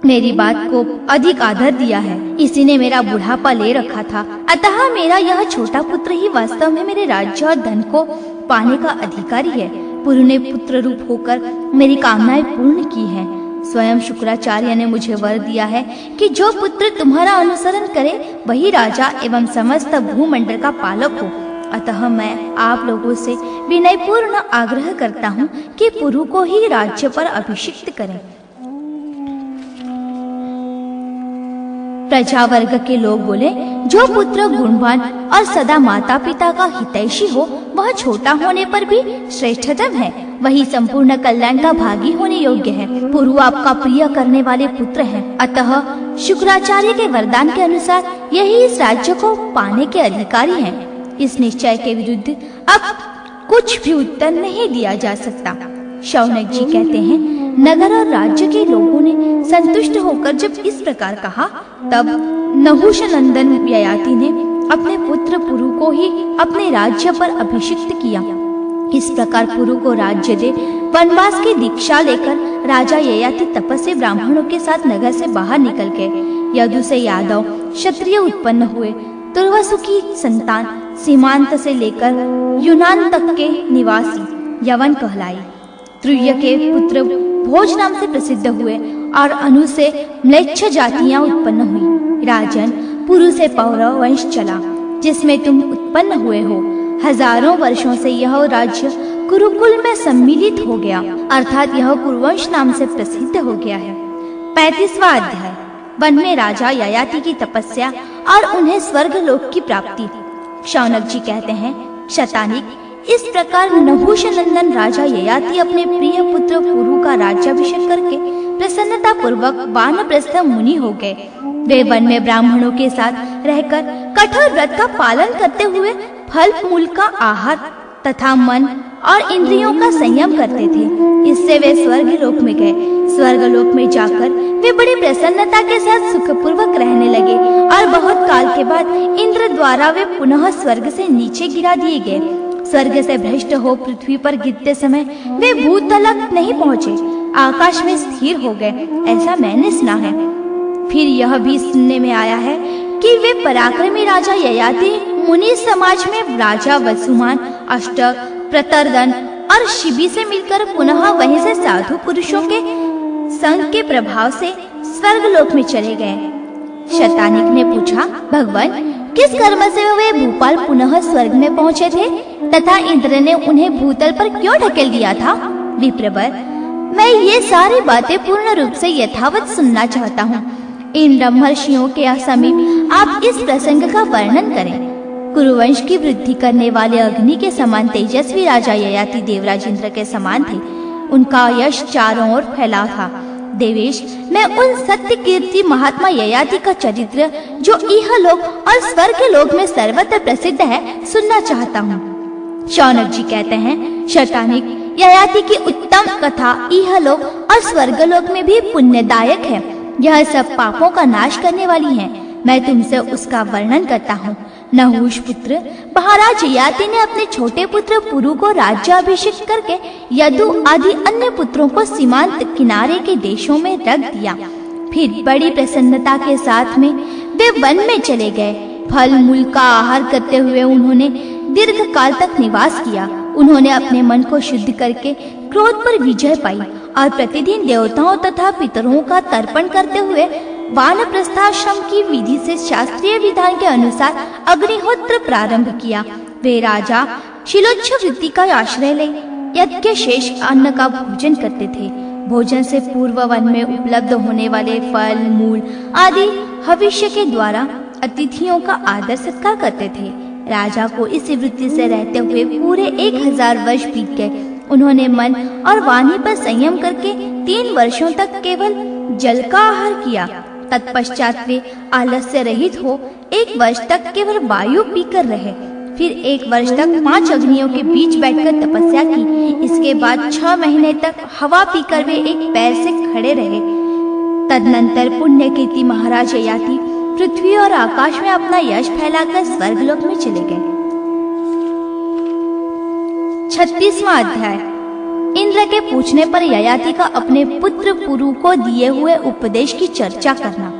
B: मेरी बात को अधिक आदर दिया है। इसी ने मेरा बुढ़ापा ले रखा था। अतः मेरा यह छोटा पुत्र ही वास्तव में मेरे राज्य और धन को पाने का अधिकारी है। पुरु ने पुत्र रूप होकर मेरी कामनाएं पूर्ण की हैं। स्वयं शुक्राचार्य ने मुझे वर दिया है कि जो पुत्र तुम्हारा अनुसरण करे वही राजा एवं समस्त भूमंडल का पालक हो। अतः मैं आप लोगों से विनयपूर्ण आग्रह करता हूँ कि पुरु को ही राज्य पर अभिषिक्त करें। प्रजा वर्ग के लोग बोले, जो पुत्र गुणवान और सदा माता पिता का हितैषी हो वह छोटा होने पर भी श्रेष्ठतम है, वही संपूर्ण कल्याण का भागी होने योग्य है। पुरु आपका प्रिय करने वाले पुत्र हैं। अतः शुक्राचार्य के वरदान के अनुसार यही इस राज्य को पाने के अधिकारी हैं। इस निश्चय के विरुद्ध अब कुछ भी उत्तर नहीं दिया जा सकता। शौनक जी कहते हैं, नगर और राज्य के लोगों ने संतुष्ट होकर जब इस प्रकार कहा, तब नहुष नंदन ययाति ने अपने पुत्र पुरु को ही अपने राज्य पर अभिषिक्त किया। इस प्रकार पुरु को राज्य दे वनवास की दीक्षा लेकर राजा ययाति तपस्वी ब्राह्मणों के साथ नगर से बाहर निकल गए। यदु से यादव क्षत्रिय उत्पन्न हुए। तुर्वसु की संतान सीमांत से लेकर यूनान तक के निवासी यवन कहलाई। त्रुय के पुत्र भोज नाम से प्रसिद्ध हुए और अनु से म्लेच्छ जातियां उत्पन्न हुई। राजन, पुरु से पौरव वंश चला जिसमें तुम उत्पन्न हुए हो। हजारों वर्षों से यह राज्य कुरुकुल में सम्मिलित हो गया, अर्थात यह कुरुवंश नाम से प्रसिद्ध हो गया है। 35वां अध्याय। वन में राजा ययाति की तपस्या और उन्हें स्वर्ग लोक की प्राप्ति। शौनक जी कहते हैं, शतानिक, इस प्रकार नहुष नंदन राजा ययाति अपने प्रिय पुत्र पुरु का राज्याभिषेक करके प्रसन्नता पूर्वक वानप्रस्थ मुनि हो गए। वे वन में ब्राह्मणों के साथ रहकर कठोर व्रत का पालन करते हुए फल मूल का आहार तथा मन और इंद्रियों का संयम करते थे। इससे वे स्वर्ग लोक में गए। स्वर्ग लोक में जाकर वे बड़ी प्रसन्नता के साथ सुखपूर्वक रहने लगे और बहुत काल के बाद इंद्र द्वारा वे पुनः स्वर्ग से नीचे गिरा दिए गए। स्वर्ग से भ्रष्ट हो पृथ्वी पर गिरते समय वे भूतल तक नहीं पहुँचे, आकाश में स्थिर हो गए, ऐसा मैंने सुना है। फिर यह भी सुनने में आया है कि वे पराक्रमी राजा ययाति मुनि समाज में राजा वसुमान, अष्टक, प्रतरदन और शिबी से मिलकर पुनः वहीं से साधु पुरुषों के संग के प्रभाव से स्वर्ग लोक में चले गए। शतानिक ने पूछा, भगवान, किस कर्म से वे भूपाल पुनः स्वर्ग में पहुँचे थे तथा इंद्र ने उन्हें भूतल पर क्यों ढकेल दिया था? विप्रवर, मैं ये सारी बातें पूर्ण रूप से यथावत सुनना चाहता हूँ। इन ब्रह्मर्षियों के समीप आप इस प्रसंग का वर्णन करें। कुरुवंश की वृद्धि करने वाले अग्नि के समान तेजस्वी राजा ययाति देवराज इंद्र के समान थे। उनका यश चारों ओर फैला था। देवेश, मैं उन सत्य कीर्ति महात्मा ययाति का चरित्र जो इहलोक और स्वर्ग लोक में सर्वत्र प्रसिद्ध है सुनना चाहता हूँ। शौनक जी कहते हैं, शतानिक, ययाति की उत्तम कथा इहलोक और स्वर्गलोक में भी पुण्यदायक है। यह सब पापों का नाश करने वाली है। मैं तुमसे उसका वर्णन करता हूँ। नहुष पुत्र महाराज ययाति ने अपने छोटे पुत्र पुरु को राज्याभिषेक करके यदु आदि अन्य पुत्रों को सीमांत किनारे के देशों में रख दिया। फिर बड़ी प्रसन्नता के साथ में वे वन में चले गए। फल मूल का आहार करते हुए उन्होंने दीर्घ काल तक निवास किया। उन्होंने अपने मन को शुद्ध करके क्रोध पर विजय पाई और प्रतिदिन देवताओं तथा पितरों का तर्पण करते हुए वानप्रस्थाश्रम की विधि से शास्त्रीय विधान के अनुसार अग्निहोत्र प्रारंभ किया। वे राजा शिलोच्छ वृत्ति का आश्रय ले यज्ञ शेष अन्न का भोजन करते थे। भोजन से पूर्व वन में उपलब्ध होने वाले फल मूल आदि भविष्य के द्वारा अतिथियों का आदर सत्कार करते थे। राजा को इस वृत्ति से रहते हुए पूरे 1000 वर्ष बीत गए। उन्होंने मन और वाणी पर संयम करके 3 वर्षों तक केवल जल का आहार किया। तत्पश्चात वे आलस्य रहित हो 1 वर्ष तक केवल वायु पीकर रहे। फिर 1 वर्ष तक 5 अग्नियों के बीच बैठकर तपस्या की। इसके बाद 6 महीने तक हवा पीकर वे एक पैर से खड़े रहे। तदनंतर पुण्यकीर्ति महाराज ययाति पृथ्वी और आकाश में अपना यश फैलाकर स्वर्गलोक में चले गए। 36वां अध्याय। इंद्र के पूछने पर ययाति का अपने पुत्र पुरु को दिए हुए उपदेश की चर्चा करना।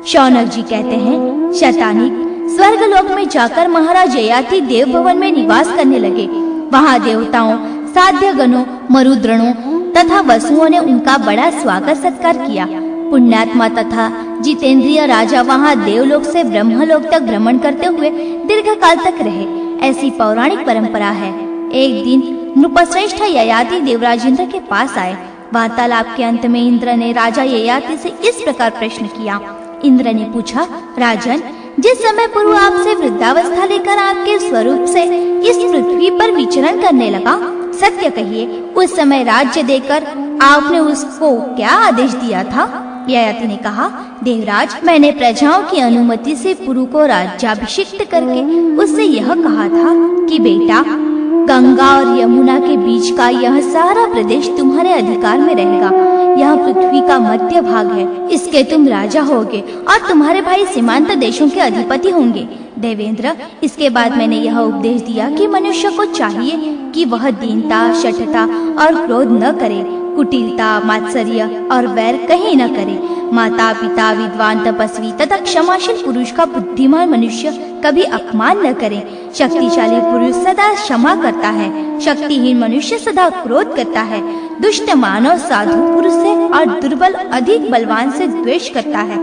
B: शौनक जी कहते हैं, शतानिक, स्वर्गलोक में जाकर महाराज ययाति देव भवन में निवास करने लगे। वहाँ देवताओं, साध्य गणों, मरुद्रणों तथा वसुओं ने उनका बड़ा स्वागत सत्कार किया। पुण्यात्मा तथा जितेंद्रिय राजा वहाँ देवलोक से ब्रह्मलोक तक भ्रमण करते हुए दीर्घ काल तक रहे। ऐसी पौराणिक परंपरा है। एक दिन नृपश्रेष्ठ ययाति देवराज इंद्र के पास आए। वार्तालाप के अंत में इंद्र ने राजा ययाति से इस प्रकार प्रश्न किया। इंद्र ने पूछा, राजन, जिस समय पूर्व आपसे वृद्धावस्था लेकर आपके स्वरूप से इस पृथ्वी पर विचरण करने लगा, सत्य कहिए, उस समय राज्य देकर आपने उसको क्या आदेश दिया था? ययाति ने कहा, देवराज, मैंने प्रजाओं की अनुमति से पुरु को राज्याभिषिक्त करके उससे यह कहा था कि बेटा, गंगा और यमुना के बीच का यह सारा प्रदेश तुम्हारे अधिकार में रहेगा। यह पृथ्वी का मध्य भाग है, इसके तुम राजा होगे और तुम्हारे भाई सीमांत देशों के अधिपति होंगे। देवेंद्र, इसके बाद मैंने यह उपदेश दिया कि मनुष्य को चाहिए कि वह दीनता, शठता और क्रोध न करे, कुटिलता, मात्सर्य और वैर कहीं न करे। माता पिता, विद्वान, तपस्वी तथा क्षमाशील पुरुष का बुद्धिमान मनुष्य कभी अपमान न करे। शक्तिशाली पुरुष सदा क्षमा करता है, शक्तिहीन मनुष्य सदा क्रोध करता है। दुष्ट मानव साधु पुरुष से और दुर्बल अधिक बलवान से द्वेष करता है।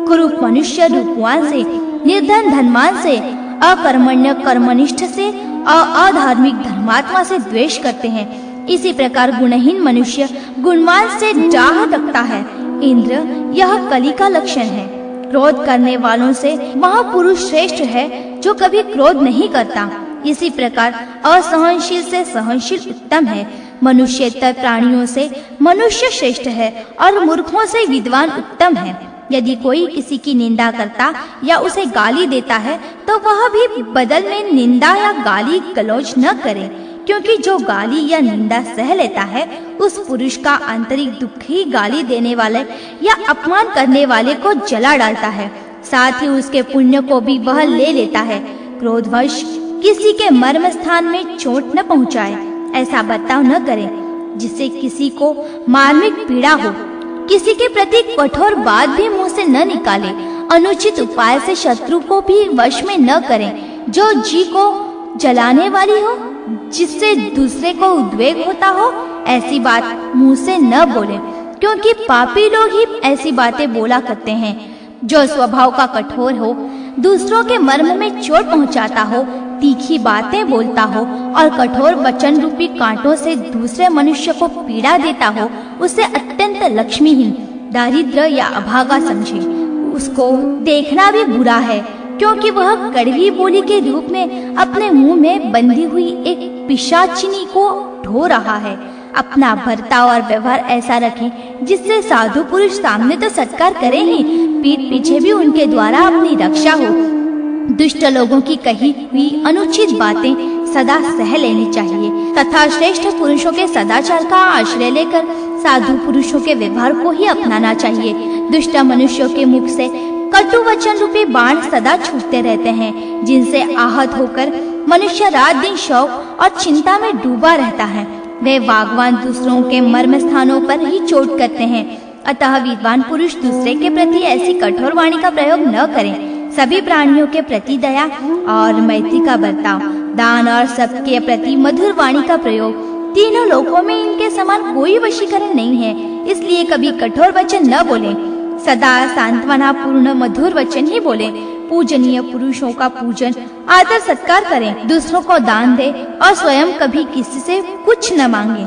B: कुरूप मनुष्य रूपवान से, निर्धन धनवान से, अकर्मण्य कर्मनिष्ठ से और अधार्मिक धर्मात्मा से द्वेष करते हैं। इसी प्रकार गुणहीन मनुष्य गुणवान से डाह रखता है। इंद्र, यह कली का लक्षण है। क्रोध करने वालों से वह पुरुष श्रेष्ठ है जो कभी क्रोध नहीं करता। इसी प्रकार असहनशील से सहनशील उत्तम है। मनुष्येतर प्राणियों से मनुष्य श्रेष्ठ है और मूर्खों से विद्वान उत्तम है। यदि कोई किसी की निंदा करता या उसे गाली देता है तो वह भी बदल में निंदा या गाली गलौज न करे, क्योंकि जो गाली या निंदा सह लेता है उस पुरुष का आंतरिक दुख ही गाली देने वाले या अपमान करने वाले को जला डालता है, साथ ही उसके पुण्य को भी वह ले लेता है। क्रोधवश किसी के मर्म स्थान में चोट न पहुंचाए, ऐसा बर्ताव न करें जिससे किसी को मार्मिक पीड़ा हो। किसी के प्रति कठोर बात भी मुंह से न निकाले। अनुचित उपाय से शत्रु को भी वश में न करें। जो जी को जलाने वाली हो, जिससे दूसरे को उद्वेग होता हो, ऐसी बात मुंह से न बोले, क्योंकि पापी लोग ही ऐसी बातें बोला करते हैं। जो स्वभाव का कठोर हो, दूसरों के मर्म में चोट पहुंचाता हो, तीखी बातें बोलता हो और कठोर वचन रूपी कांटों से दूसरे मनुष्य को पीड़ा देता हो, उसे अत्यंत लक्ष्मीहीन, दारिद्र या अभागा समझे। उसको देखना भी बुरा है, क्योंकि वह कड़वी बोली के रूप में अपने मुंह में बंधी हुई एक पिशाचिनी को ढो रहा है। अपना बर्ताव और व्यवहार ऐसा रखें जिससे साधु पुरुष सामने तो सत्कार करें ही, पीठ पीछे भी उनके द्वारा अपनी रक्षा हो। दुष्ट लोगों की कही हुई अनुचित बातें सदा सह लेनी चाहिए तथा श्रेष्ठ पुरुषों के सदाचार का आश्रय लेकर साधु पुरुषों के व्यवहार को ही अपनाना चाहिए। दुष्ट मनुष्यों के मुख से कटु वचन रूपी बाण सदा छूटते रहते हैं, जिनसे आहत होकर मनुष्य रात दिन शोक और चिंता में डूबा रहता है। वे वागवान दूसरों के मर्म स्थानों पर ही चोट करते हैं। अतः विद्वान पुरुष दूसरे के प्रति ऐसी कठोर वाणी का प्रयोग न करें। सभी प्राणियों के प्रति दया और मैत्री का बर्ताव, दान और सबके प्रति मधुर वाणी का प्रयोग, तीनों लोकों में इनके समान कोई वशीकरण नहीं है। इसलिए कभी कठोर वचन न बोलें, सदा सांत्वना पूर्ण मधुर वचन ही बोलें। पूजनीय पुरुषों का पूजन आदर सत्कार करें, दूसरों को दान दे और स्वयं कभी किसी से कुछ न मांगे।